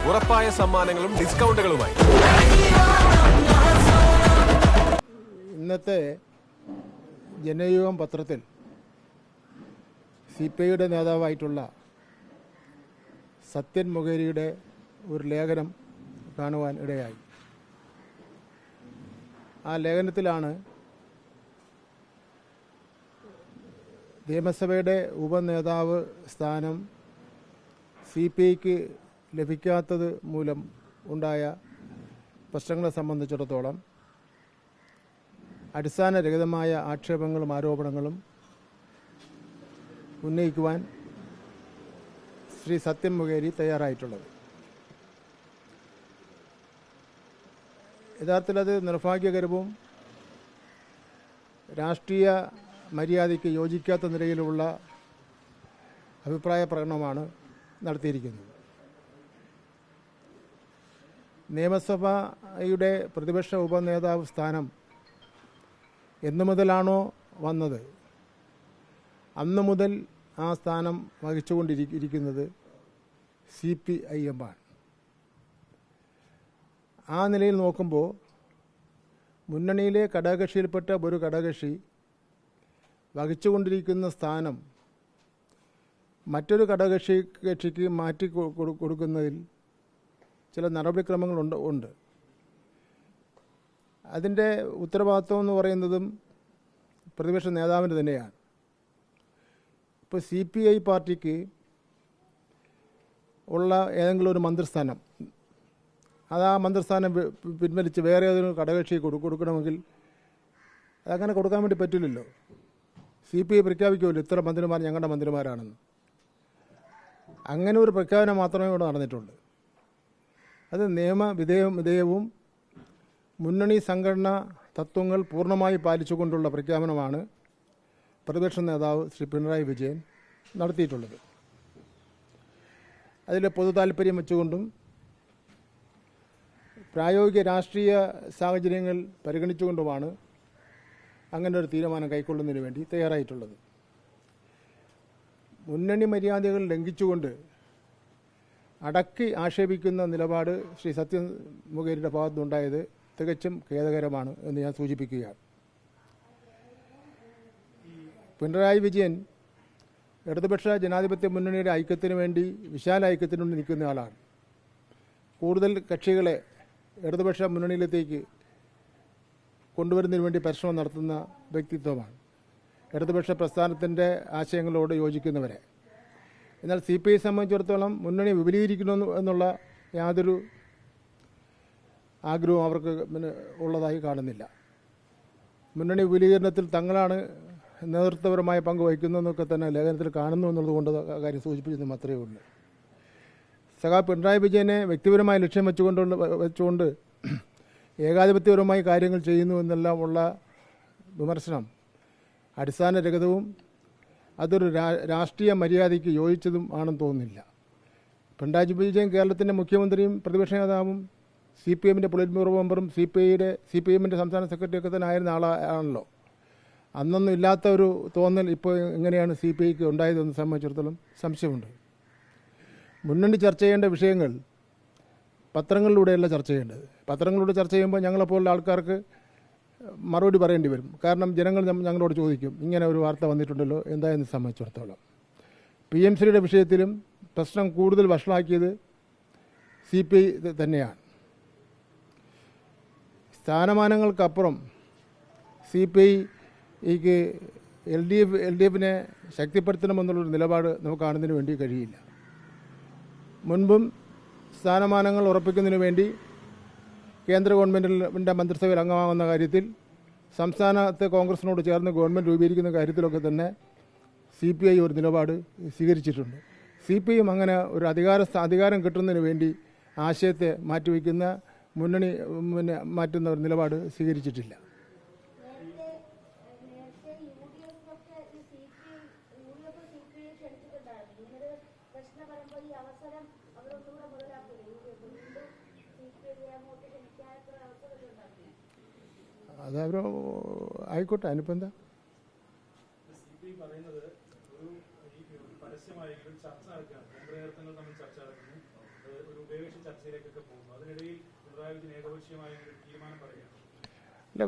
ഉറപ്പായ സമ്മാനങ്ങളും ഡിസ്കൗണ്ടുകളുമായി. ഇന്നത്തെ ജനയുഗം പത്രത്തിൽ CPIയുടെ നേതാവായിട്ടുള്ള സത്യൻ മൊകേരിയുടെ ഒരു ലേഖനം കാണുവാൻ ഇടയായി. ആ ലേഖനത്തിലാണ് നിയമസഭയുടെ ഉപനേതാവ് സ്ഥാനം CPIക്ക് ലഭിക്കാത്തത് മൂലം ഉണ്ടായ പ്രശ്നങ്ങളെ സംബന്ധിച്ചിടത്തോളം അടിസ്ഥാനരഹിതമായ ആക്ഷേപങ്ങളും ആരോപണങ്ങളും ഉന്നയിക്കുവാൻ ശ്രീ സത്യൻ മൊകേരി തയ്യാറായിട്ടുള്ളത്. യഥാർത്ഥത്തിൽ അത് നിർഭാഗ്യകരവും രാഷ്ട്രീയ മര്യാദയ്ക്ക് യോജിക്കാത്ത നിലയിലുള്ള അഭിപ്രായ പ്രകടനമാണ് നടത്തിയിരിക്കുന്നത്. നിയമസഭയുടെ പ്രതിപക്ഷ ഉപനേതാവ് സ്ഥാനം എന്നു മുതലാണോ വന്നത് അന്നു മുതൽ ആ സ്ഥാനം വഹിച്ചുകൊണ്ടിരിക്കുന്നത് CPIM ആണ്. ആ നിലയിൽ നോക്കുമ്പോൾ മുന്നണിയിലെ ഘടകകക്ഷിയിൽപ്പെട്ട ഒരു ഘടകകക്ഷി വഹിച്ചുകൊണ്ടിരിക്കുന്ന സ്ഥാനം മറ്റൊരു കക്ഷിക്ക് മാറ്റി കൊടുക്കുന്നതിൽ ചില നടപടിക്രമങ്ങളുണ്ട്. അതിൻ്റെ ഉത്തരവാദിത്വം എന്ന് പറയുന്നതും പ്രതിപക്ഷ നേതാവിന് തന്നെയാണ്. ഇപ്പോൾ CPI പാർട്ടിക്ക് ഉള്ള ഏതെങ്കിലും ഒരു മന്ത്രിസ്ഥാനം അത് ആ മന്ത്രിസ്ഥാനം പിൻവലിച്ച് വേറെ ഏതെങ്കിലും ഘടകകക്ഷി കൊടുക്കണമെങ്കിൽ അതങ്ങനെ കൊടുക്കാൻ വേണ്ടി പറ്റില്ലല്ലോ. CPI പ്രഖ്യാപിക്കുമല്ലോ ഇത്ര മന്ത്രിമാർ ഞങ്ങളുടെ മന്ത്രിമാരാണെന്ന്. അങ്ങനെ ഒരു പ്രഖ്യാപനം മാത്രമേ ഇവിടെ നടന്നിട്ടുള്ളൂ. അത് നിയമവിധേയവും മുന്നണി സംഘടനാ തത്വങ്ങൾ പൂർണ്ണമായി പാലിച്ചുകൊണ്ടുള്ള പ്രഖ്യാപനമാണ് പ്രതിപക്ഷ നേതാവ് ശ്രീ പിണറായി വിജയൻ നടത്തിയിട്ടുള്ളത്. അതിൽ പൊതു താൽപ്പര്യം വെച്ചുകൊണ്ടും പ്രായോഗിക രാഷ്ട്രീയ സാഹചര്യങ്ങൾ പരിഗണിച്ചുകൊണ്ടുമാണ് അങ്ങനെ ഒരു തീരുമാനം കൈക്കൊള്ളുന്നതിന് വേണ്ടി തയ്യാറായിട്ടുള്ളത്. മുന്നണി മര്യാദകൾ ലംഘിച്ചുകൊണ്ട് അടക്കി ആക്ഷേപിക്കുന്ന നിലപാട് ശ്രീ സത്യൻ മൊകേരിയുടെ ഭാഗത്തുനിന്നുണ്ടായത് തികച്ചും ഖേദകരമാണ് എന്ന് ഞാൻ സൂചിപ്പിക്കുകയാണ്. പിണറായി വിജയൻ ഇടതുപക്ഷ ജനാധിപത്യ മുന്നണിയുടെ ഐക്യത്തിന് വേണ്ടി വിശാല ഐക്യത്തിന് വേണ്ടി നിൽക്കുന്ന ആളാണ്. കൂടുതൽ കക്ഷികളെ ഇടതുപക്ഷ മുന്നണിയിലേക്ക് കൊണ്ടുവരുന്നതിന് വേണ്ടി പരിശ്രമം നടത്തുന്ന വ്യക്തിത്വമാണ്. ഇടതുപക്ഷ പ്രസ്ഥാനത്തിൻ്റെ ആശയങ്ങളോട് യോജിക്കുന്നവരെ. എന്നാൽ CPI സംബന്ധിച്ചിടത്തോളം മുന്നണി വിപുലീകരിക്കുന്നു എന്നുള്ള യാതൊരു ആഗ്രഹവും അവർക്ക് ഉള്ളതായി കാണുന്നില്ല. മുന്നണി വിപുലീകരണത്തിൽ തങ്ങളാണ് നേതൃത്വപരമായ പങ്ക് വഹിക്കുന്നതെന്നൊക്കെ തന്നെ ലേഖനത്തിൽ കാണുന്നു എന്നുള്ളത് കൊണ്ട് കാര്യം സൂചിപ്പിച്ചത് മാത്രമേ ഉള്ളൂ. സഖാ പിണറായി വിജയനെ വ്യക്തിപരമായ ലക്ഷ്യം വെച്ചുകൊണ്ട് ഏകാധിപത്യപരമായി കാര്യങ്ങൾ ചെയ്യുന്നു എന്നെല്ലാം ഉള്ള വിമർശനം അടിസ്ഥാനരഹിതവും അതൊരു രാഷ്ട്രീയ മര്യാദയ്ക്ക് യോജിച്ചതും ആണെന്ന് തോന്നുന്നില്ല. പിണറായി വിജയൻ കേരളത്തിൻ്റെ മുഖ്യമന്ത്രിയും പ്രതിപക്ഷ നേതാവും CPIൻ്റെ പൊളിറ്റ് ബ്യൂറോ മെമ്പറും CPIൻ്റെ സംസ്ഥാന സെക്രട്ടറിയൊക്കെ തന്നെ ആയിരുന്ന ആളാണല്ലോ. അന്നൊന്നും ഇല്ലാത്ത ഒരു തോന്നൽ ഇപ്പോൾ എങ്ങനെയാണ് CPIക്ക് ഉണ്ടായതെന്ന് സംബന്ധിച്ചിടത്തോളം സംശയമുണ്ട്. മുന്നണി ചർച്ച ചെയ്യേണ്ട വിഷയങ്ങൾ പത്രങ്ങളിലൂടെയല്ല ചർച്ച ചെയ്യേണ്ടത്. പത്രങ്ങളിലൂടെ ചർച്ച ചെയ്യുമ്പോൾ ഞങ്ങളെപ്പോലുള്ള ആൾക്കാർക്ക് മറുപടി പറയേണ്ടി വരും. കാരണം ജനങ്ങൾ ഞങ്ങളോട് ചോദിക്കും ഇങ്ങനെ ഒരു വാർത്ത വന്നിട്ടുണ്ടല്ലോ എന്തായെന്ന് സംബന്ധിച്ചിടത്തോളം. PMCയുടെ വിഷയത്തിലും പ്രശ്നം കൂടുതൽ വഷളാക്കിയത് CPI തന്നെയാണ്. സ്ഥാനമാനങ്ങൾക്കപ്പുറം CPIക്ക് LDFനെ ശക്തിപ്പെടുത്തണമെന്നുള്ളൊരു നിലപാട് നമുക്ക് കാണുന്നതിന് വേണ്ടി കഴിയില്ല. മുൻപും സ്ഥാനമാനങ്ങൾ ഉറപ്പിക്കുന്നതിന് വേണ്ടി കേന്ദ്ര ഗവൺമെൻറ്റിൻ്റെ മന്ത്രിസഭയിൽ അംഗമാകുന്ന കാര്യത്തിൽ സംസ്ഥാനത്തെ കോൺഗ്രസിനോട് ചേർന്ന് ഗവൺമെൻറ് രൂപീകരിക്കുന്ന കാര്യത്തിലൊക്കെ തന്നെ CPI ഒരു നിലപാട് സ്വീകരിച്ചിട്ടുണ്ട്. CPIയും അങ്ങനെ ഒരു അധികാരം കിട്ടുന്നതിന് വേണ്ടി ആശയത്തെ മാറ്റിവെക്കുന്ന മുന്നണി മാറ്റുന്ന ഒരു നിലപാട് സ്വീകരിച്ചിട്ടില്ല. അതവർ ആയിക്കോട്ടെ, അതിനിപ്പോൾ എന്താ. ഒരു ഉഭയകക്ഷി ചർച്ചയിലേക്കൊക്കെ പോകുന്നു. അതിനിടയിൽ പിണറായി വിജയൻ ഏകപക്ഷീയമായ ഒരു തീരുമാനം പറയുകയാണ്. അല്ല,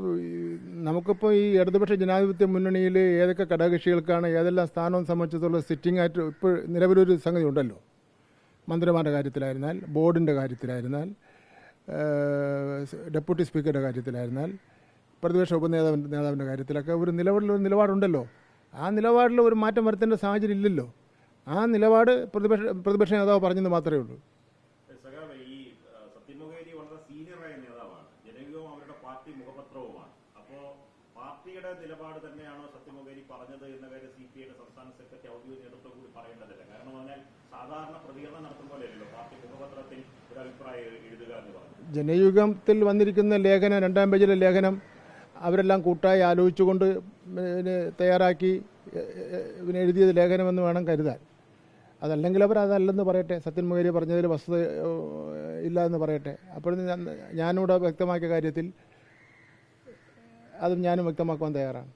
നമുക്കിപ്പോൾ ഈ ഇടതുപക്ഷ ജനാധിപത്യ മുന്നണിയിൽ ഏതൊക്കെ ഘടകകക്ഷികൾക്കാണ് ഏതെല്ലാം സ്ഥാനവും സംബന്ധിച്ചിടത്തോളം സിറ്റിംഗ് ആയിട്ട് ഇപ്പോൾ നിലവിലൊരു സംഗതി ഉണ്ടല്ലോ. മന്ത്രിമാരുടെ കാര്യത്തിലായിരുന്നാൽ, ബോർഡിൻ്റെ കാര്യത്തിലായിരുന്നാൽ, ഡെപ്യൂട്ടി സ്പീക്കറുടെ കാര്യത്തിലായിരുന്നാൽ, പ്രതിപക്ഷ നേതാവിൻ്റെ കാര്യത്തിലൊക്കെ ഒരു നിലപാടുണ്ടല്ലോ. ആ നിലപാടിൽ ഒരു മാറ്റം വരുത്തേണ്ട സാഹചര്യം ഇല്ലല്ലോ. ആ നിലപാട് പ്രതിപക്ഷ നേതാവ് പറഞ്ഞെന്ന് മാത്രമേ ഉള്ളൂ. ഈ സത്യമൊകേരി വളരെ സീനിയറായ നേതാവാണ്. ജനകീയവും അവരുടെ പാർട്ടി മുഖപത്രവുമാണ്. അപ്പോൾ പാർട്ടിയുടെ നിലപാട് തന്നെയാണോ സത്യമൊകേരി പറഞ്ഞത് എന്ന കാര്യം CPIയുടെ സംസ്ഥാന സെക്രട്ടറി ഔദ്യോഗിക നേതൃത്വം കൂടി പറയേണ്ടതില്ല. കാരണം പറഞ്ഞാൽ സാധാരണ പ്രതികരണം നടത്തും പോലെയല്ലോ പാർട്ടി മുഖപത്രത്തിൽ ഒരു അഭിപ്രായം എഴുതുക എന്ന് പറഞ്ഞു. ജനയുഗത്തിൽ വന്നിരിക്കുന്ന ലേഖനം, 2-ാം പേജിലെ ലേഖനം അവരെല്ലാം കൂട്ടായി ആലോചിച്ചുകൊണ്ട് തയ്യാറാക്കി എഴുതിയത് ലേഖനമെന്ന് വേണം കരുതാൻ. അതല്ലെങ്കിൽ അവർ അതല്ലെന്ന് പറയട്ടെ, സത്യൻമൊകേരി പറഞ്ഞതിൽ വസ്തുത ഇല്ല എന്ന് പറയട്ടെ. അപ്പോൾ ഞാനിവിടെ വ്യക്തമാക്കിയ കാര്യത്തിൽ അതും ഞാനും വ്യക്തമാക്കുവാൻ തയ്യാറാണ്.